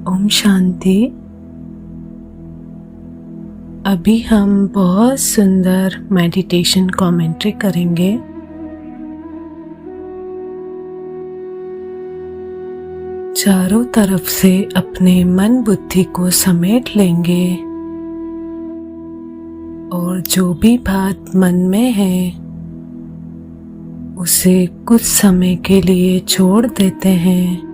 ओम शांति। अभी हम बहुत सुंदर मेडिटेशन कमेंट्री करेंगे। चारों तरफ से अपने मन बुद्धि को समेट लेंगे और जो भी बात मन में है उसे कुछ समय के लिए छोड़ देते हैं।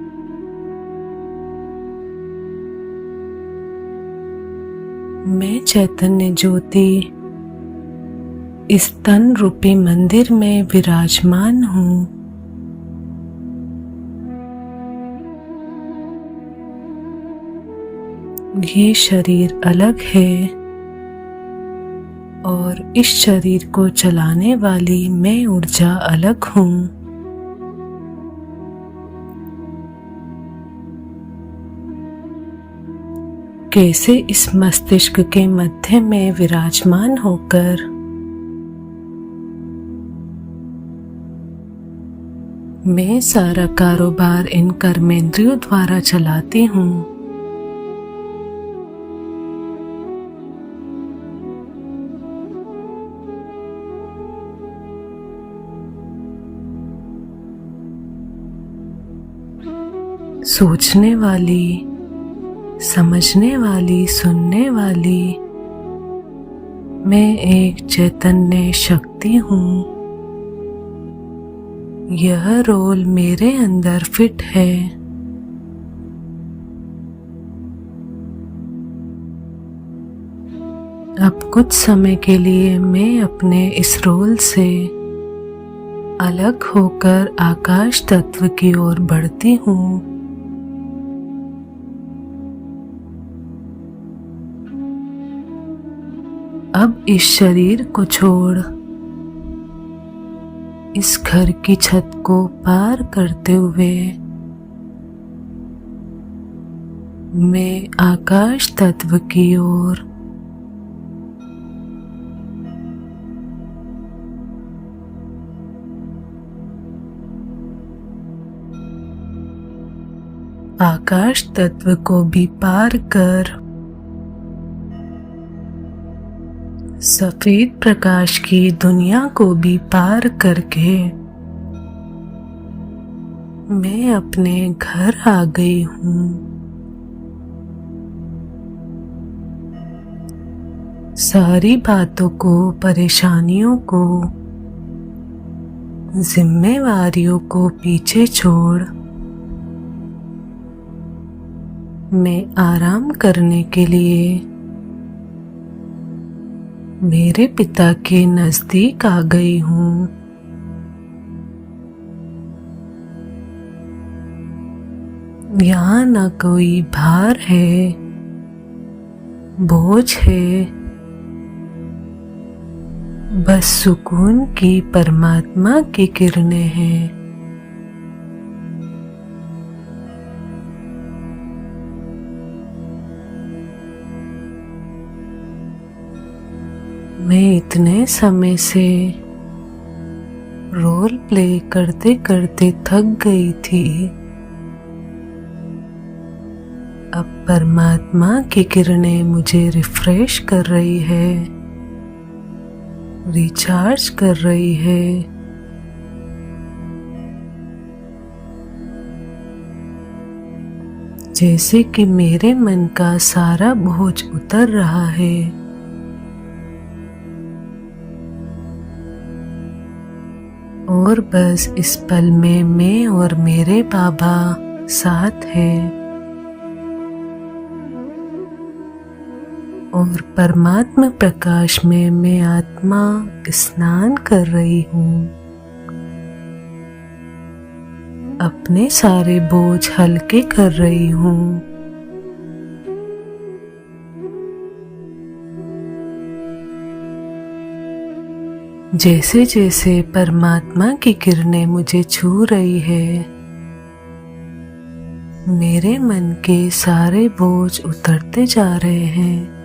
मैं चैतन्य ज्योति इस तन रूपी मंदिर में विराजमान हूँ। ये शरीर अलग है और इस शरीर को चलाने वाली मैं ऊर्जा अलग हूँ। कैसे इस मस्तिष्क के मध्य में विराजमान होकर मैं सारा कारोबार इन कर्मेंद्रियों द्वारा चलाती हूँ। सोचने वाली, समझने वाली, सुनने वाली मैं एक चैतन्य शक्ति हूँ। यह रोल मेरे अंदर फिट है। अब कुछ समय के लिए मैं अपने इस रोल से अलग होकर आकाश तत्व की ओर बढ़ती हूँ। अब इस शरीर को छोड़ इस घर की छत को पार करते हुए मैं आकाश तत्व की ओर आकाश तत्व को भी पार कर सफेद प्रकाश की दुनिया को भी पार करके मैं अपने घर आ गई हूँ। सारी बातों को, परेशानियों को, जिम्मेवारियों को पीछे छोड़ मैं आराम करने के लिए मेरे पिता के नजदीक आ गई हूँ। यहाँ न कोई भार है, बोझ है, बस सुकून की परमात्मा की किरणें हैं। मैं इतने समय से रोल प्ले करते करते थक गई थी। अब परमात्मा की किरणें मुझे रिफ्रेश कर रही है, रिचार्ज कर रही है। जैसे कि मेरे मन का सारा बोझ उतर रहा है। और बस इस पल में मैं और मेरे बाबा साथ हैं और परमात्मा प्रकाश में मैं आत्मा स्नान कर रही हूँ। अपने सारे बोझ हल्के कर रही हूँ। जैसे जैसे परमात्मा की किरणें मुझे छू रही है, मेरे मन के सारे बोझ उतरते जा रहे हैं।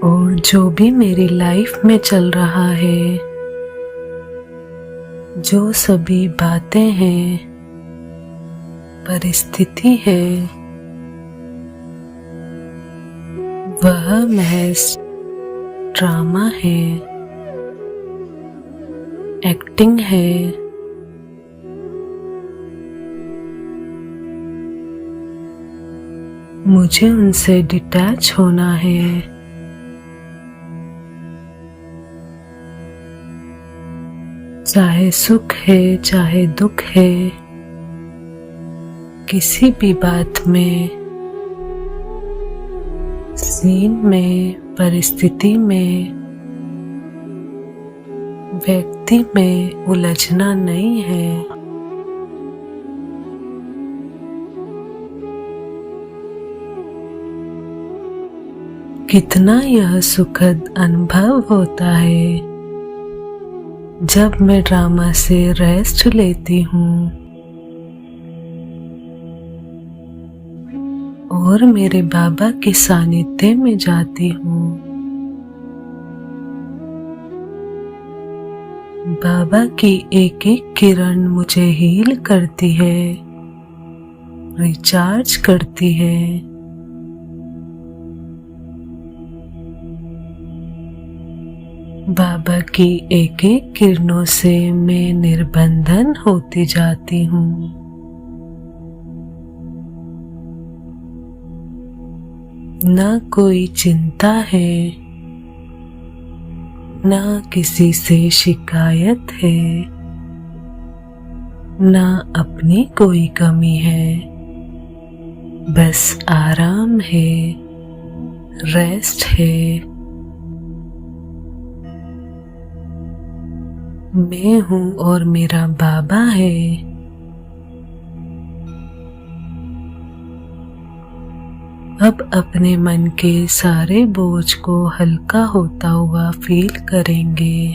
और जो भी मेरी लाइफ में चल रहा है, जो सभी बातें हैं, परिस्थिति है, वह महज ड्रामा है, एक्टिंग है। मुझे उनसे डिटैच होना है। चाहे सुख है चाहे दुख है, किसी भी बात में, सीन में, परिस्थिति में, व्यक्ति में उलझना नहीं है। कितना यह सुखद अनुभव होता है जब मैं ड्रामा से रेस्ट लेती हूँ और मेरे बाबा के सानिध्य में जाती हूँ। बाबा की एक एक किरण मुझे हील करती है, रिचार्ज करती है। बाबा की एक एक किरणों से मैं निर्बंधन होती जाती हूँ। न कोई चिंता है, न किसी से शिकायत है, न अपनी कोई कमी है। बस आराम है, रेस्ट है। मैं हूँ और मेरा बाबा है। अब अपने मन के सारे बोझ को हल्का होता हुआ फील करेंगे।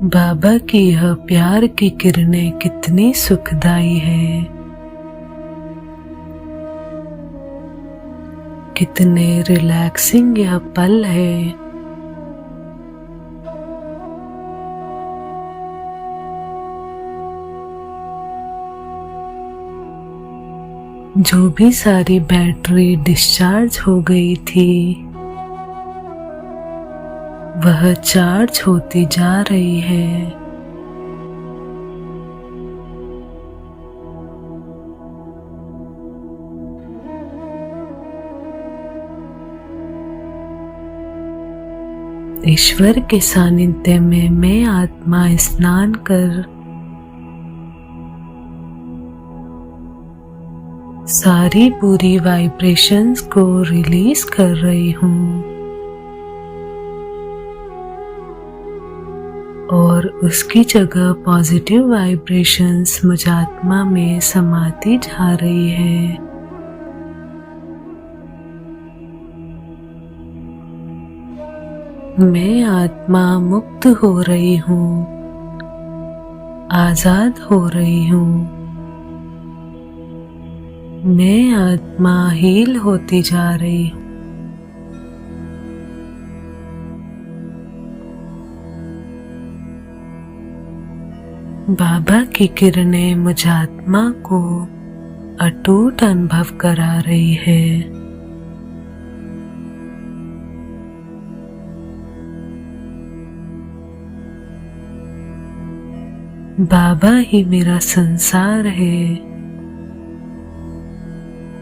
बाबा की यह प्यार की किरणें कितनी सुखदाई है, कितने रिलैक्सिंग यह पल है। जो भी सारी बैटरी डिस्चार्ज हो गई थी, वह चार्ज होती जा रही है। ईश्वर के सानिध्य में मैं आत्मा स्नान कर सारी बुरी वाइब्रेशंस को रिलीज कर रही हूँ और उसकी जगह पॉजिटिव वाइब्रेशंस मुझ आत्मा में समाती जा रही है। मैं आत्मा मुक्त हो रही हूँ, आजाद हो रही हूँ। मैं आत्मा हील होती जा रही हूँ। बाबा की किरणें मुझ आत्मा को अटूट अनुभव करा रही है। बाबा ही मेरा संसार है।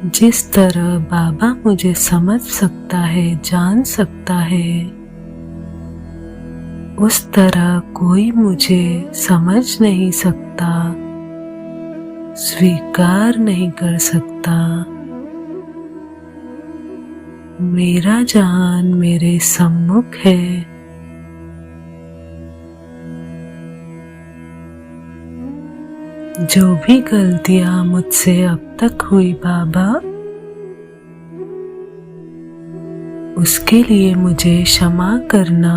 जिस तरह बाबा मुझे समझ सकता है, जान सकता है, उस तरह कोई मुझे समझ नहीं सकता, स्वीकार नहीं कर सकता। मेरा जहान मेरे सम्मुख है। जो भी गलतियां मुझसे अब तक हुई बाबा, उसके लिए मुझे क्षमा करना।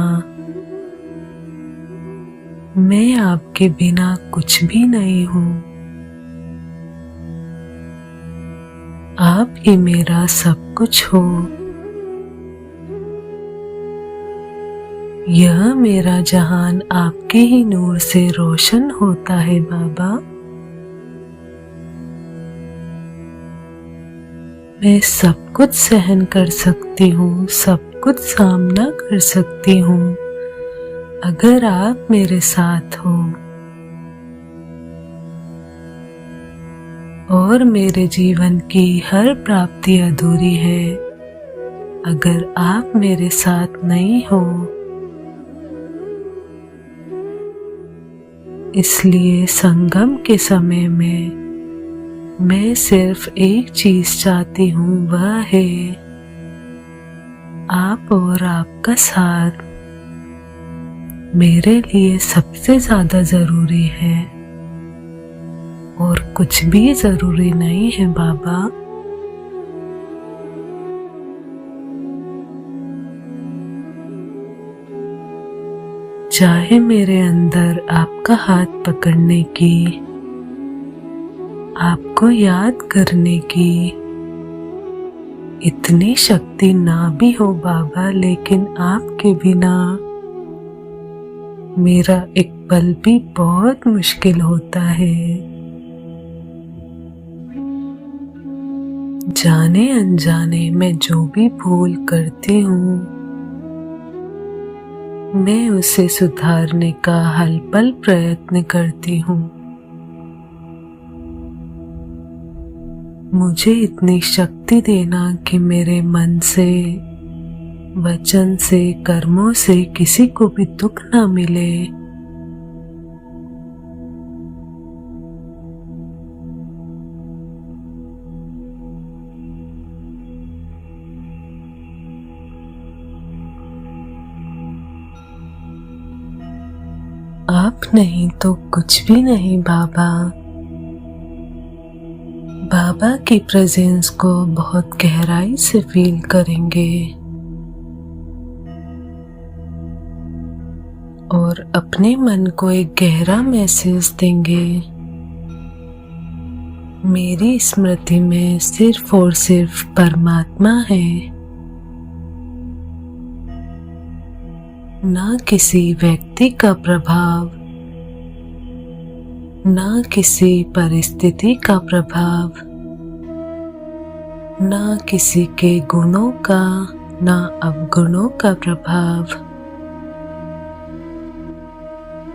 मैं आपके बिना कुछ भी नहीं हूँ। आप ही मेरा सब कुछ हो। यह मेरा जहान आपके ही नूर से रोशन होता है बाबा। मैं सब कुछ सहन कर सकती हूँ, सब कुछ सामना कर सकती हूँ अगर आप मेरे साथ हो। और मेरे जीवन की हर प्राप्ति अधूरी है अगर आप मेरे साथ नहीं हो। इसलिए संगम के समय में मैं सिर्फ एक चीज चाहती हूँ, वह है आप और आपका साथ मेरे लिए सबसे ज्यादा जरूरी है और कुछ भी जरूरी नहीं है बाबा। चाहे मेरे अंदर आपका हाथ पकड़ने की, आपको याद करने की इतनी शक्ति ना भी हो बाबा, लेकिन आपके बिना मेरा एक पल भी बहुत मुश्किल होता है। जाने अनजाने मैं जो भी भूल करती हूँ, मैं उसे सुधारने का हर पल प्रयत्न करती हूँ। मुझे इतनी शक्ति देना कि मेरे मन से, वचन से, कर्मों से किसी को भी दुख ना मिले। आप नहीं तो कुछ भी नहीं बाबा। बाबा की प्रेजेंस को बहुत गहराई से फील करेंगे और अपने मन को एक गहरा मैसेज देंगे। मेरी स्मृति में सिर्फ और सिर्फ परमात्मा है, ना किसी व्यक्ति का प्रभाव, ना किसी परिस्थिति का प्रभाव, ना किसी के गुणों का, ना अवगुणों का प्रभाव,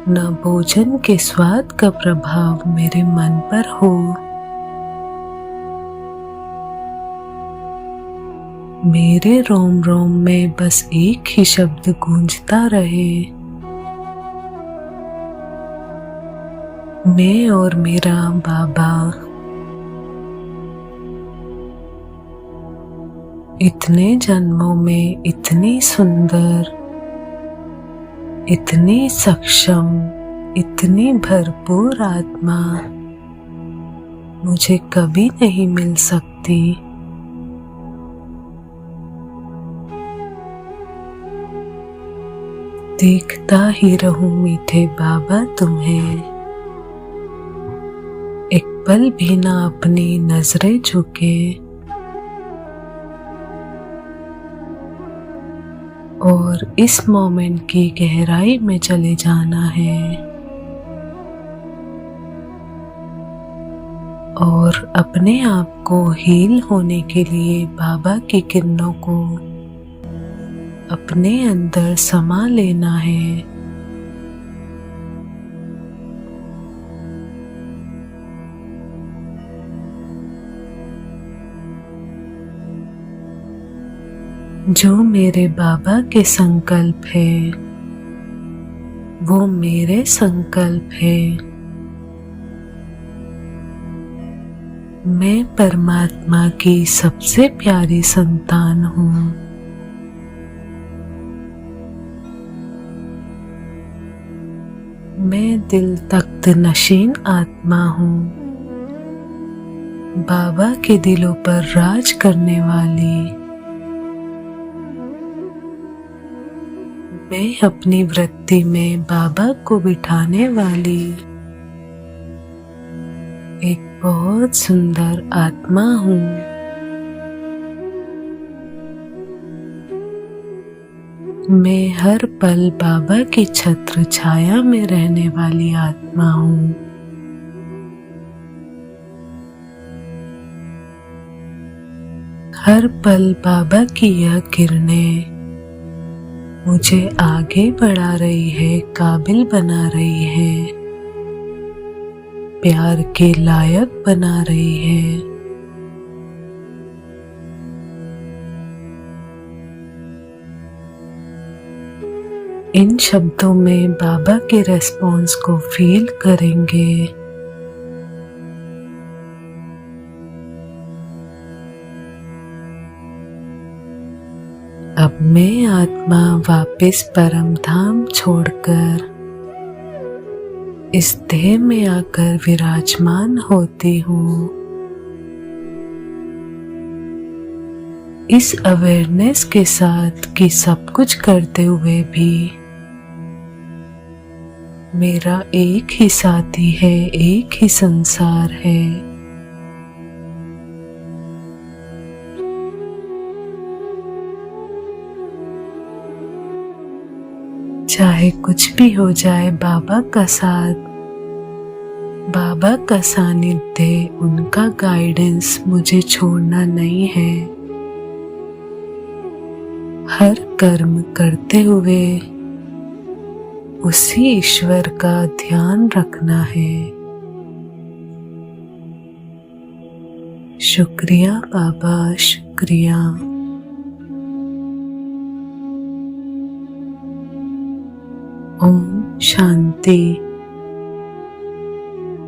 ना भोजन के स्वाद का प्रभाव मेरे मन पर हो। मेरे रोम रोम में बस एक ही शब्द गूंजता रहे, मैं और मेरा बाबा। इतने जन्मों में इतनी सुंदर, इतनी सक्षम, इतनी भरपूर आत्मा मुझे कभी नहीं मिल सकती। देखता ही रहूं मीठे बाबा तुम्हें, एक पल भी ना अपनी नजरें झुके। और इस मोमेंट की गहराई में चले जाना है और अपने आप को हील होने के लिए बाबा की किरणों को अपने अंदर समा लेना है। जो मेरे बाबा के संकल्प है वो मेरे संकल्प है। मैं परमात्मा की सबसे प्यारी संतान हूँ। मैं दिल तख्त नशीन आत्मा हूँ, बाबा के दिलों पर राज करने वाली। मैं अपनी वृत्ति में बाबा को बिठाने वाली एक बहुत सुंदर आत्मा हूँ। मैं हर पल बाबा की छत्र छाया में रहने वाली आत्मा हूँ। हर पल बाबा की यह किरणें मुझे आगे बढ़ा रही है, काबिल बना रही है, प्यार के लायक बना रही है। इन शब्दों में बाबा के रेस्पॉन्स को फील करेंगे। अब मैं आत्मा वापस परम धाम छोड़कर इस देह में आकर विराजमान होती हूँ। इस अवेयरनेस के साथ कि सब कुछ करते हुए भी मेरा एक ही साथी है, एक ही संसार है। चाहे कुछ भी हो जाए, बाबा का साथ, बाबा का सानिध्य, उनका गाइडेंस मुझे छोड़ना नहीं है। हर कर्म करते हुए उसी ईश्वर का ध्यान रखना है। शुक्रिया बाबा, शुक्रिया। ओम शांति।